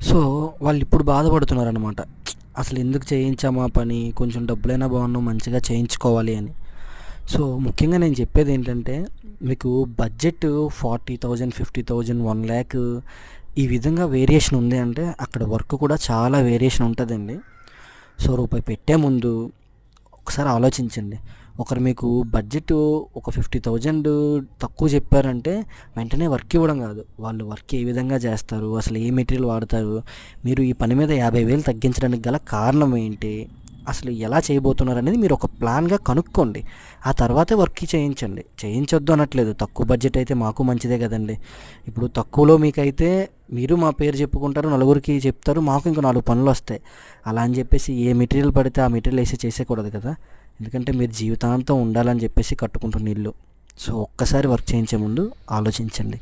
So వాళ్ళు ఇప్పుడు బాధపడుతున్నారనమాట. అసలు ఎందుకు చేయించామా పని, కొంచెం డబ్బులైనా బాగున్నాం, మంచిగా చేయించుకోవాలి అని. సో ముఖ్యంగా నేను చెప్పేది ఏంటంటే, మీకు బడ్జెట్ 40,000, 50,000, 1,00,000 ఈ విధంగా వేరియేషన్ ఉంది అంటే అక్కడ వర్క్ కూడా చాలా వేరియేషన్ ఉంటుందండి. సో రూపాయి పెట్టే ముందు ఒకసారి ఆలోచించండి. ఒకరు మీకు బడ్జెట్ ఒక 50,000 తక్కువ చెప్పారంటే వెంటనే వర్క్ ఇవ్వడం కాదు, వాళ్ళు వర్క్ ఏ విధంగా చేస్తారు, అసలు ఏ మెటీరియల్ వాడతారు, మీరు ఈ పని మీద 50,000 తగ్గించడానికి గల కారణం ఏంటి, అసలు ఎలా చేయబోతున్నారు అనేది మీరు ఒక ప్లాన్గా కనుక్కోండి. ఆ తర్వాతే వర్క్ చేయించండి. చేయించొద్దు అనట్లేదు, తక్కువ బడ్జెట్ అయితే మాకు మంచిదే కదండి. ఇప్పుడు తక్కువలో మీకైతే మీరు మా పేరు చెప్పుకుంటారు, నలుగురికి చెప్తారు, మాకు ఇంకో 4 పనులు వస్తాయి. అలా అని చెప్పేసి ఏ మెటీరియల్ పడితే ఆ మెటీరియల్ వేసి చేసేయకూడదు కదా. ఎందుకంటే మీరు జీవితాంతం ఉండాలని చెప్పేసి కట్టుకుంటున్న ఇల్లు. సో ఒక్కసారి వర్క్ చేయించే ముందు ఆలోచించండి.